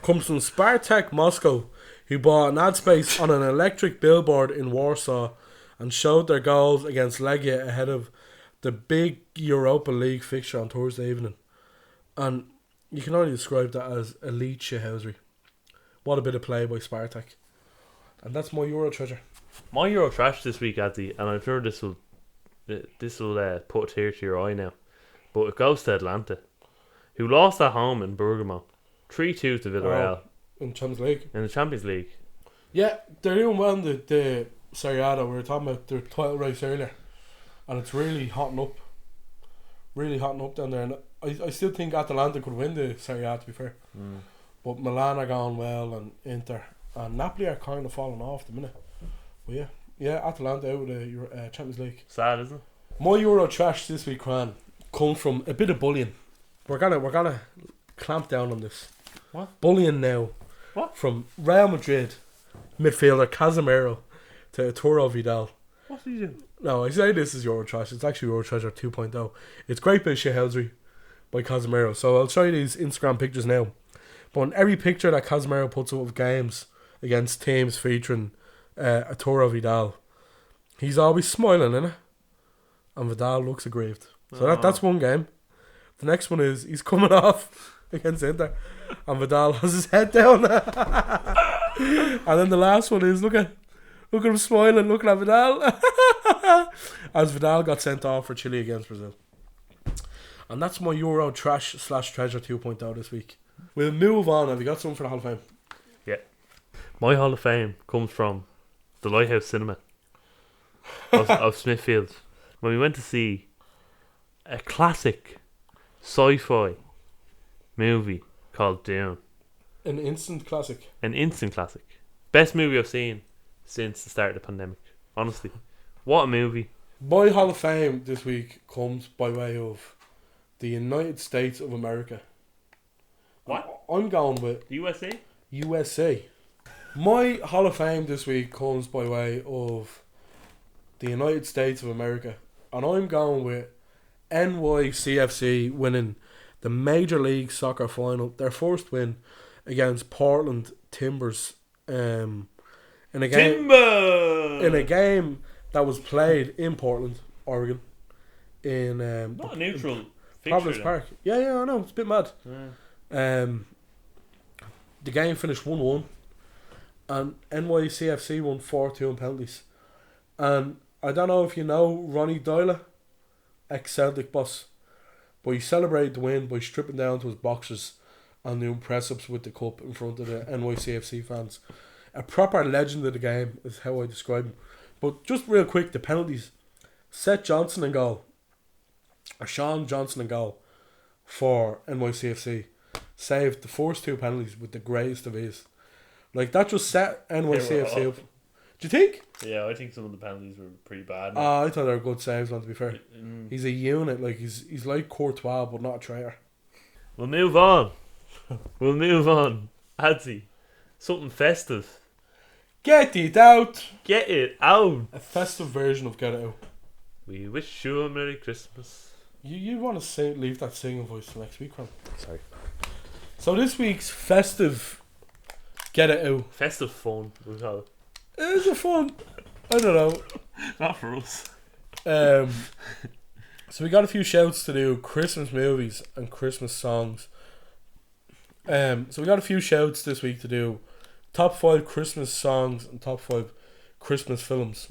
comes from Spartak Moscow, who bought an ad space on an electric billboard in Warsaw and showed their goals against Legia ahead of the big Europa League fixture on Thursday evening. And you can only describe that as elite shithousery. What a bit of play by Spartak. And that's my Euro Treasure. My Euro Trash this week, Adzi, and I'm sure this will put a tear to your eye now, but it goes to Atlanta, who lost at home in Bergamo 3-2 to Villarreal. In the Champions League. In the Champions League. Yeah, they're doing well in the Serie A. We were talking about their title race earlier, and it's really hotting up. Really hotting up down there. And I still think Atalanta could win the Serie A, to be fair. But Milan are going well, and Inter. And Napoli are kind of falling off the minute. But yeah, Atalanta out of the Champions League. Sad, isn't it? My Euro Trash this week, Cran, comes from a bit of bullying. We're gonna clamp down on this. What? Bullying now. What? From Real Madrid midfielder Casemiro to Arturo Vidal. What did you do? No, I say this is Euro Trash. It's actually Euro Treasure 2.0. It's great bit of shithousery. by Casemiro. So I'll show you these Instagram pictures now. But in every picture that Casemiro puts up of games against teams featuring Arturo Vidal, he's always smiling, innit? And Vidal looks aggrieved. So that's one game. The next one is he's coming off against Inter, and Vidal has his head down. And then the last one is look at him smiling, looking at Vidal, as Vidal got sent off for Chile against Brazil. And that's my Euro trash / treasure 2.0 this week. We'll move on. Have you got something for the Hall of Fame? Yeah. My Hall of Fame comes from the Lighthouse Cinema of Smithfield. When we went to see a classic sci-fi movie called Dune. An instant classic. Best movie I've seen since the start of the pandemic. Honestly. What a movie. My Hall of Fame this week comes by way of the United States of America. What? I'm going with USA. My Hall of Fame this week comes by way of the United States of America. And I'm going with NYCFC winning the Major League Soccer final, their first win against Portland Timbers, in a game that was played in Portland, Oregon, in not a neutral Providence Park. Yeah, I know, it's a bit mad. Yeah. The game finished 1-1, and NYCFC won 4-2 in penalties. And I don't know if you know Ronnie Doyle, ex-Celtic boss, but he celebrated the win by stripping down to his boxers and doing press-ups with the cup in front of the NYCFC fans. A proper legend of the game is how I describe him. But just real quick, the penalties. Sean Johnson in goal for NYCFC saved the first 2 penalties with the greatest of ease. Like, that just set NYCFC up. Do you think? Yeah, I think some of the penalties were pretty bad. I thought they were good saves, man, to be fair. He's a unit, like he's like Courtois, but not a traitor. We'll move on. Adzi, something festive. Get it out. A festive version of Get It Out. We wish you a Merry Christmas. You want to leave that singing voice for next week, man. Sorry. So this week's festive Get It Out. Festive fun, we call it. Is it fun? I don't know. Not for us. So we got a few shouts to do Christmas movies and Christmas songs. So we got a few shouts this week to do top 5 Christmas songs and top 5 Christmas films.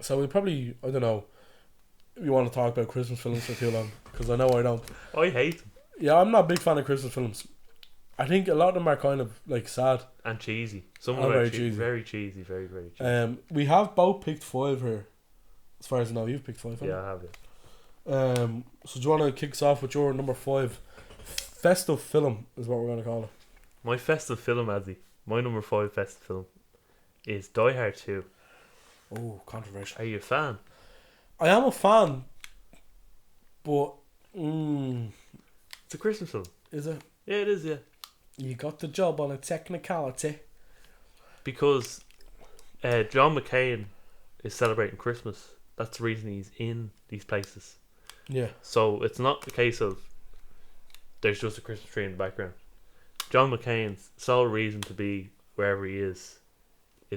So we probably, I don't know if you want to talk about Christmas films for too long, because I know I don't. I hate them. Yeah, I'm not a big fan of Christmas films. I think a lot of them are kind of like sad and cheesy. Some of them are very cheesy. Very cheesy, very cheesy. We have both picked 5 here. As far as I know, you've picked 5. Yeah, I have. So do you want to kick us off with your number 5 festive film? Is what we're going to call it. My festive film, Adzi. My number 5 festive film is Die Hard 2. Oh, controversial. Are you a fan? I am a fan, but it's a Christmas film. Is it? Yeah, it is. Yeah. You got the job on a technicality. Because John McCain is celebrating Christmas. That's the reason he's in these places. Yeah. So it's not the case of there's just a Christmas tree in the background. John McCain's sole reason to be wherever he is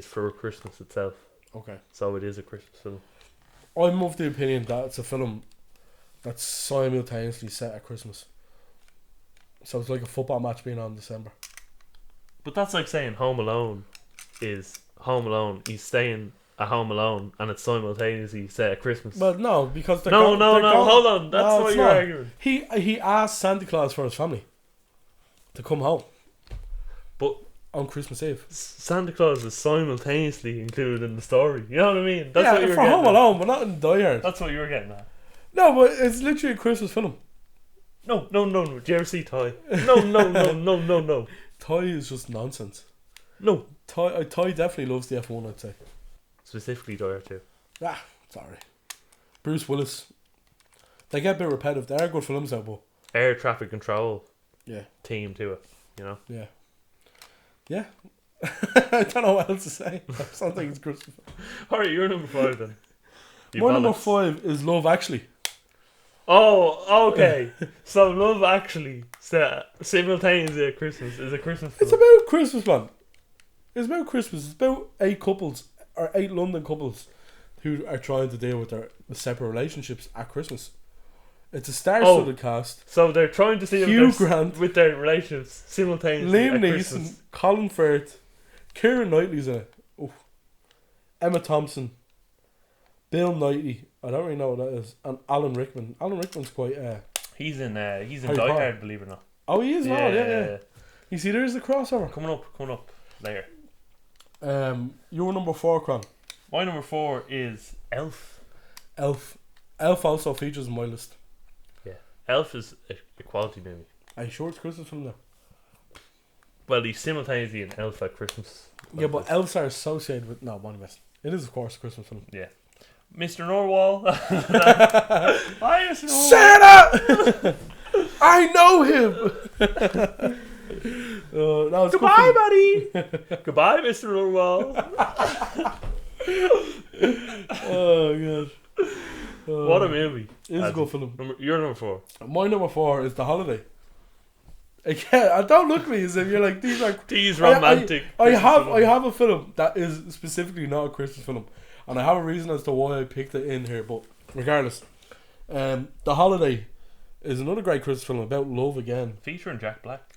for Christmas itself. Okay. So it is a Christmas film. I'm of the opinion that it's a film that's simultaneously set at Christmas. So it's like a football match being on in December. But that's like saying Home Alone is Home Alone. He's staying at Home Alone and it's simultaneously set at Christmas. Well, no, because they're No, hold on. That's what you're arguing. He asked Santa Claus for his family to come home. But on Christmas Eve, Santa Claus is simultaneously included in the story. You know what I mean? That's what you were for getting Home at. Alone, but not in Die Hard. That's what you were getting at. No, but it's literally a Christmas film. No. Do you ever see Ty? No. Ty is just nonsense. No. Ty definitely loves the F1, I'd say. Specifically Die Hard 2. Sorry. Bruce Willis. They get a bit repetitive. They are good films though, but air traffic control. Yeah. Team to it, you know? Yeah. I don't know what else to say. I don't think it's Christmas. Alright, you're number 5 then. My number 5 is Love Actually. Oh, okay. So Love Actually simultaneously at Christmas is a Christmas film. It's about Christmas, man. It's about Christmas. It's about 8 London couples who are trying to deal with their separate relationships at Christmas. It's a star-studded cast. So they're trying to see Hugh Grant with their relationships simultaneously. Liam at Neeson, Christmas. Colin Firth, Keira Knightley's in it. Oh. Emma Thompson, Bill Knightley. I don't really know what that is. And Alan Rickman. Alan Rickman's quite. He's in Die Potter. Hard, believe it or not. Oh, he is. Yeah. You see, there's the crossover Coming up later. Your number 4, Cron. My number 4 is Elf. Elf also features in my list. Yeah, Elf is a quality movie. Are you sure it's Christmas film though? Well, he's simultaneously in Elf at Christmas. Yeah, but elves are associated with Bonnie West. It is, of course, a Christmas film. Yeah. Mr. Norwal. Hi, Mr. Norwal. Shut up! I know him! Goodbye, buddy! Goodbye, Mr. Norwal. Oh, God. What a movie. It is a good film. Your number 4. My number 4 is The Holiday. Again, don't look at me as if you're like, these romantic. I have a film that is specifically not a Christmas film, and I have a reason as to why I picked it in here. But regardless, The Holiday is another great Christmas film about love again. Featuring Jack Black.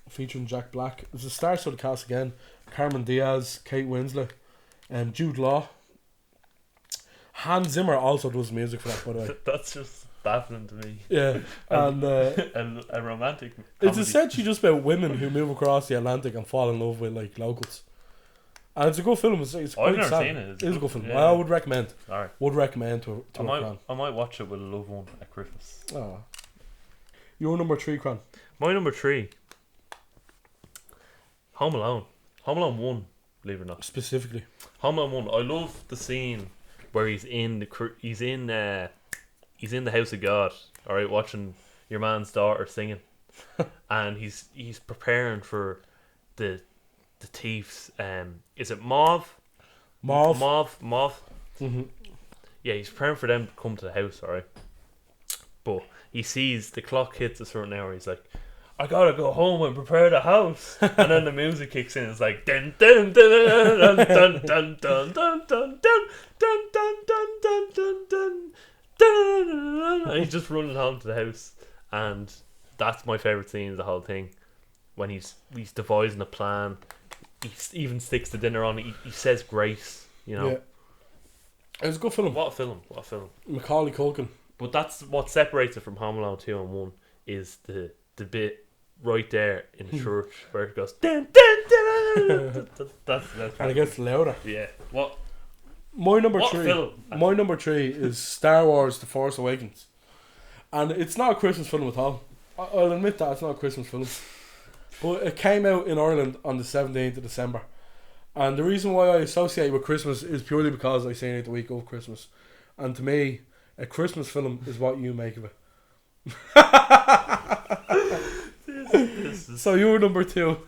It's a star-studded cast again. Cameron Diaz, Kate Winslet, Jude Law. Hans Zimmer also does music for that, by the way. That's just baffling to me. Yeah, and a romantic comedy. It's essentially just about women who move across the Atlantic and fall in love with like locals. And it's a good film. It's I've quite never sad. seen it. It's a good film. Yeah. I would recommend. Alright. Would recommend to a Cran. I might watch it with a loved one at Christmas. Oh. Your number 3, Cran. My number 3. Home Alone. Home Alone 1, believe it or not. Specifically. Home Alone 1. I love the scene where he's in the house of God, alright, watching your man's daughter singing. And he's preparing for the thieves. Is it Mauve? Mm-hmm. Yeah, he's preparing for them to come to the house, alright. But he sees the clock hits a certain hour. He's like, I gotta go home and prepare the house. And then the music kicks in. It's like dun dun dun dun dun dun dun dun dun dun dun dun dun dun dun dun. And he's just running home to the house. And that's my favourite scene of the whole thing. When he's devising a plan. He even sticks the dinner on. He says grace, you know. Yeah. It was a good film. What a film. Macaulay Culkin. But that's what separates it from Home Alone 2 and 1 is the bit right there in the church where it goes dun, dun, dun, that's and it gets louder. Yeah. What? My number what 3. Film? My number 3 is Star Wars: The Force Awakens, and it's not a Christmas film at all. I'll admit that it's not a Christmas film, but it came out in Ireland on the 17th of December, and the reason why I associate with Christmas is purely because I seen it the week of Christmas, and to me, a Christmas film is what you make of it. So you were number 2.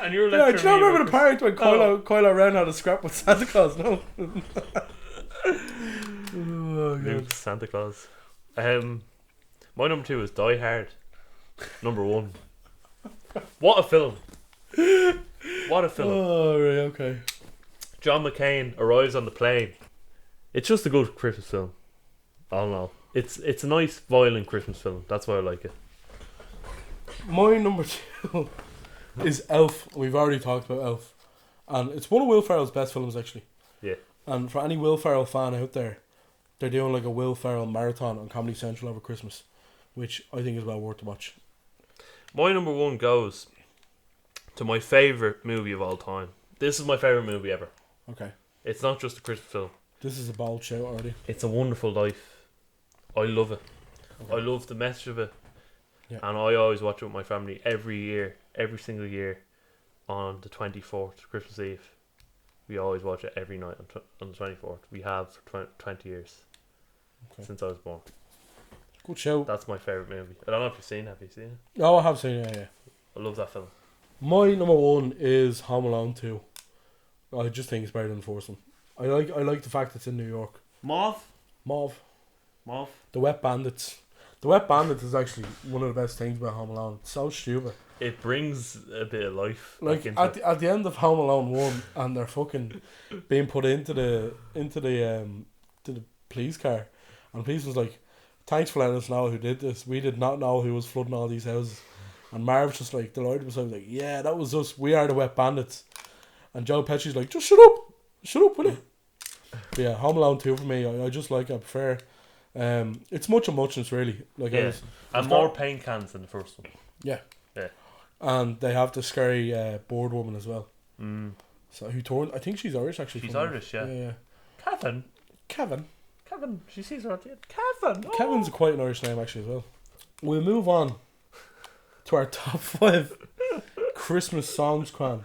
And you were do you not remember the part when Kylo Ren had a scrap with Santa Claus? No. Luke, Santa Claus. My number 2 is Die Hard. Number 1. What a film! What a film! Oh, right, okay. John McCain arrives on the plane. It's just a good Christmas film. I don't know. It's a nice, violent Christmas film. That's why I like it. My number 2 is Elf. We've already talked about Elf, and it's one of Will Ferrell's best films, actually. Yeah. And for any Will Ferrell fan out there, they're doing like a Will Ferrell marathon on Comedy Central over Christmas, which I think is well worth the watch. My number 1 goes to my favourite movie of all time. This is my favourite movie ever. Okay. It's not just a Christmas film. This is a bold shout already. It's A Wonderful Life. I love it. Okay. I love the message of it. Yeah. And I always watch it with my family every single year on the 24th, Christmas Eve. We always watch it every night on the 24th. We have for 20 years since I was born. Good show. That's my favourite movie. I don't know if you've seen it. Have you seen it? Oh, I have seen it, yeah. I love that film. My number 1 is Home Alone 2. I just think it's better than the first one. I like the fact it's in New York. Mauve? Moff. The Wet Bandits. The Wet Bandits is actually one of the best things about Home Alone. It's so stupid. It brings a bit of life. Like at the end of Home Alone 1, and they're fucking being put into the to the police car, and the police was like, "Thanks for letting us know who did this. We did not know who was flooding all these houses." And Marv's just like delighted with himself, like, "Yeah, that was us. We are the Wet Bandits." And Joe Pesci's like, "Just shut up, will you?" But yeah, Home Alone 2 for me. I just like it. I prefer. It's much of muchness really. Like and more paint cans than the first one. Yeah. Yeah. And they have the scary board woman as well. Mm. So who turned? I think she's Irish actually. She's Irish, yeah. Yeah. Kevin. She sees her at the end. Kevin. Oh. Kevin's quite an Irish name actually as well. We'll move on to our top 5 Christmas songs, Cran.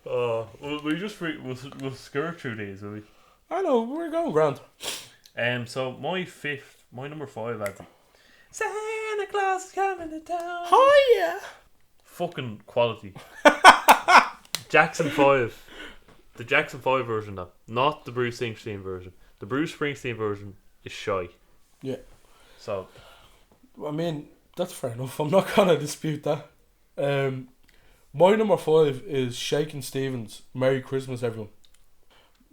Oh, we'll skirt through these, will we? I know, we're going grand. So my number 5, Andy. Santa Claus is coming to town. Oh yeah. Fucking quality. Jackson 5. The Jackson 5 version though, not the Bruce Springsteen version. The Bruce Springsteen version is shy. Yeah. So I mean, that's fair enough. I'm not gonna dispute that. My number 5 is Shakin' Stevens, Merry Christmas Everyone.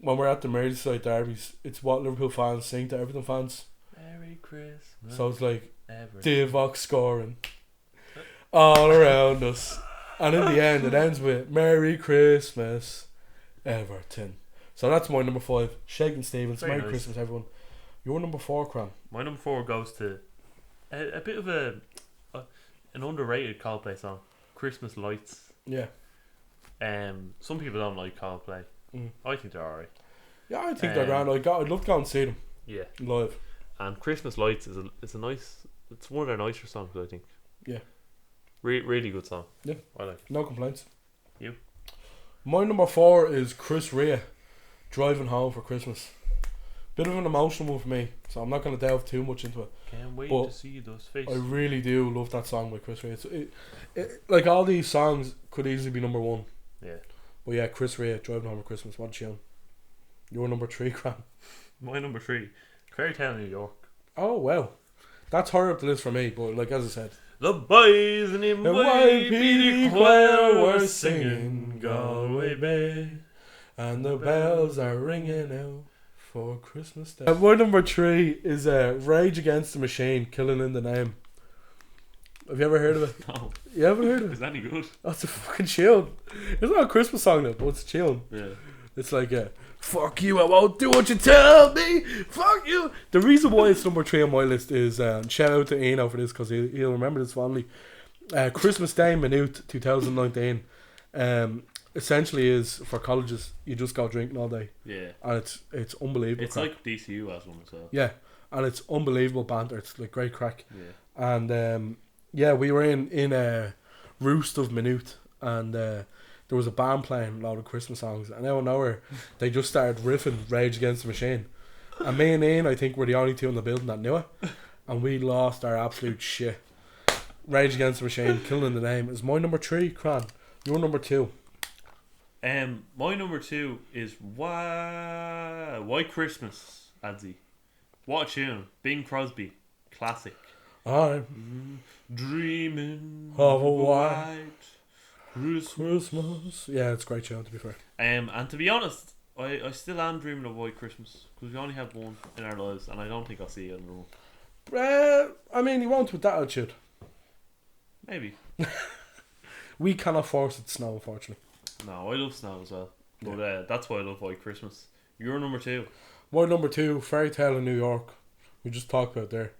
When we're at the Merseyside derbies, it's what Liverpool fans sing to Everton fans. Merry Christmas. So it's like Everton. Divock scoring all around us. And in the end, it ends with Merry Christmas Everton. So that's my number 5, Shakin' Stevens, Very Merry nice. Christmas Everyone. Your number 4, Cran. My number 4 goes to a bit of an underrated Coldplay song, Christmas Lights. Yeah. Some people don't like Coldplay. I think they're alright. Yeah, I think they're grand. I'd love to go and see them. Yeah. Live. And Christmas Lights is a nice. It's one of their nicer songs, I think. Yeah. Really good song. Yeah. I like it. No complaints. You? My number 4 is Chris Rea, Driving Home for Christmas. Bit of an emotional one for me, so I'm not going to delve too much into it. Can't wait But to see those faces. I really do love that song by Chris Rea. Like all these songs could easily be number 1. Yeah. But yeah, Chris Rea, Driving Home for Christmas. What a tune. Your number 3, Cran. My number 3, Fairy Tale New York. Oh wow, that's higher up the list for me. But like as I said, the boys in the YPD choir were singing Galway Bay, and the bells are ringing out for Christmas Day. My number 3 is Rage Against the Machine, Killing in the Name. Have you ever heard of it? No. You haven't heard of it? Is that any good? That's a fucking tune. It's not a Christmas song though, but it's a tune. Yeah. It's like fuck you, I won't do what you tell me. Fuck you. The reason why it's number 3 on my list is shout out to Eno for this because he'll remember this fondly. Christmas Day Minute 2019. Essentially is for colleges you just go drinking all day. Yeah. And it's unbelievable. It's crack. like DCU has one as well. Yeah, and it's unbelievable banter. It's like great crack. Yeah. And yeah, we were in a roost of Minute, and there was a band playing a lot of Christmas songs, and out of nowhere they just started riffing Rage Against the Machine, and me and Ian I think were the only two in the building that knew it, and we lost our absolute shit. Rage Against the Machine, Killing the Name is my number 3, Cran. Your number 2. My number 2 is Why Christmas, Adzi. What a tune. Bing Crosby, classic. I'm dreaming of a white Christmas. Yeah, it's a great tune to be fair. And to be honest, I still am dreaming of White Christmas because we only have one in our lives, and I don't think I'll see another one. I mean, you won't with that attitude. Maybe. We cannot force it to snow, unfortunately. No, I love snow as well. But that's why I love White Christmas. Your number 2. My number 2, Fairy Tale in New York. We just talked about there.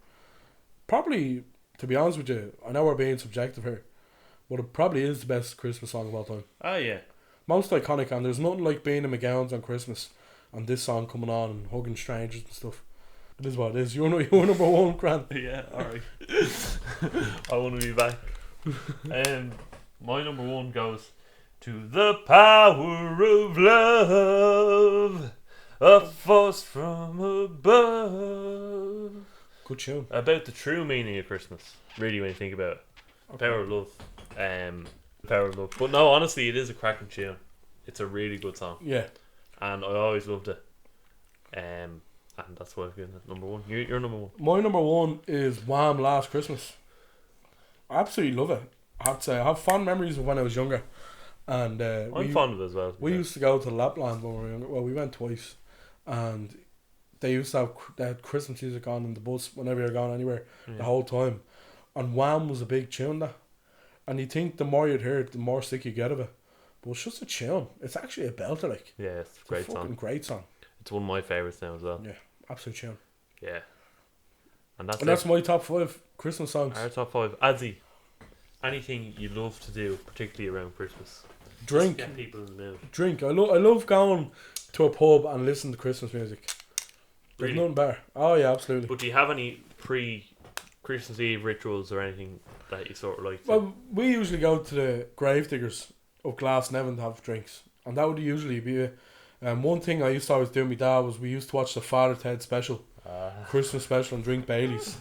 Probably, to be honest with you, I know we're being subjective here, but it probably is the best Christmas song of all time. Oh yeah. Most iconic, and there's nothing like being in McGowan's on Christmas and this song coming on and hugging strangers and stuff. It is what it is. You're number 1, Grant. Yeah, alright. I want to be back. My number 1 goes to The Power of Love, a force from above. Good tune. About the true meaning of Christmas, really, when you think about it. Okay. Power of love. Power of love. But no, honestly, it is a cracking tune. It's a really good song. Yeah. And I always loved it. And that's why I've given it number one. You're number one. My number one is Wham! Last Christmas. I absolutely love it. I have to say, I have fond memories of when I was younger. And I'm fond of it as well. We used to go to Lapland when we were younger. Well, we went twice. And they used to have they had Christmas music on in the bus whenever you're going anywhere the whole time. And Wham! Was a big tune there. And you think the more you'd hear it, the more sick you get of it. But it's just a tune. It's actually a belter, like. Yeah, it's a great song. Great song. It's one of my favourites now as well. Yeah, absolute tune. Yeah. And that's my top 5 Christmas songs. Our top 5. Adzi, anything you love to do, particularly around Christmas? Drink. Just get people in the mood. Drink. I love going to a pub and listening to Christmas music. There's Really? nothing better. Oh yeah, absolutely. But do you have any pre-Christmas Eve rituals or anything that you sort of like to? Well, we usually go to the Gravediggers of Glasnevin to have drinks. And that would usually be one thing I used to always do with my dad was we used to watch the Father Ted special. Christmas special and drink Baileys.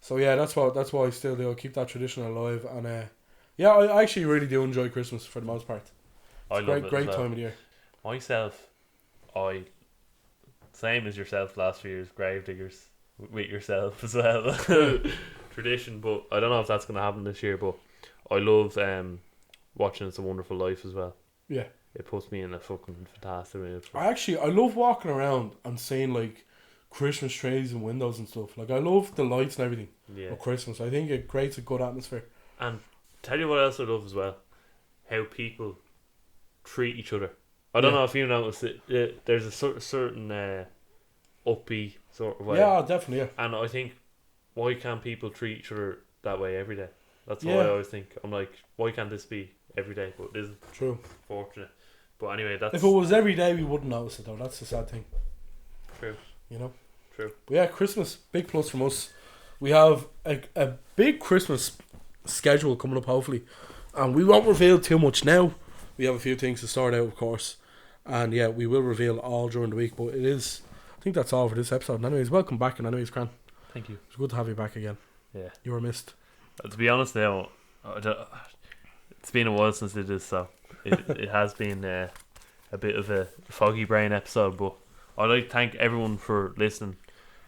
So yeah, that's what I still do. I keep that tradition alive, and yeah, I actually really do enjoy Christmas for the most part. I love it. Great time of the year. Myself, same as yourself last few years, Gravediggers with yourself as well. Tradition, but I don't know if that's going to happen this year. But I love watching It's a Wonderful Life as well. Yeah, it puts me in a fucking fantastic mood. I love walking around and seeing like Christmas trees and windows and stuff. Like I love the lights and everything of Christmas. I think it creates a good atmosphere. And tell you what else I love as well, how people treat each other. I don't know if you notice it. There's a certain upbeat sort of way. Yeah, definitely. Yeah. And I think, why can't people treat each other that way every day? That's what I always think. I'm like, why can't this be every day? But it isn't. True. Fortunate. But anyway, that's... If it was every day, we wouldn't notice it though. That's the sad thing. True. You know? True. But yeah, Christmas, big plus from us. We have a big Christmas schedule coming up, hopefully. And we won't reveal too much now. We have a few things to start out, of course. And yeah, we will reveal all during the week. But it is... I think that's all for this episode. And anyways, welcome back. And anyways, Cran. Thank you. It's good to have you back again. Yeah. You were missed. To be honest now, it's been a while since I did this, so it has been a bit of a foggy brain episode. But I'd like to thank everyone for listening.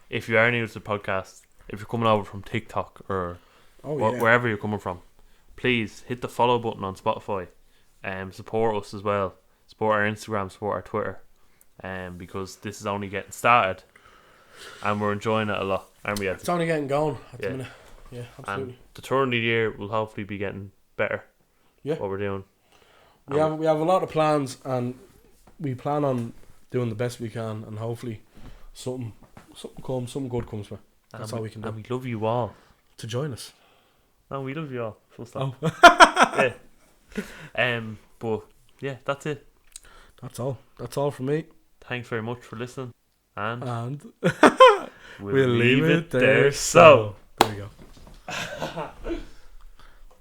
If you are new to the podcast, if you're coming over from TikTok or wherever you're coming from, please hit the follow button on Spotify. Support us as well. Support our Instagram, support our Twitter. Because this is only getting started, and we're enjoying it a lot, aren't we? It's only getting going at the minute. Yeah, absolutely. And the turn of the year will hopefully be getting better. Yeah, what we're doing. We have a lot of plans, and we plan on doing the best we can, and hopefully something good comes from it. That's all we can do. And we love you all to join us. No, we love you all. Full stop. Oh. Yeah. But yeah, that's it. That's all. That's all from me. Thanks very much for listening. And we'll leave it there. So there we go.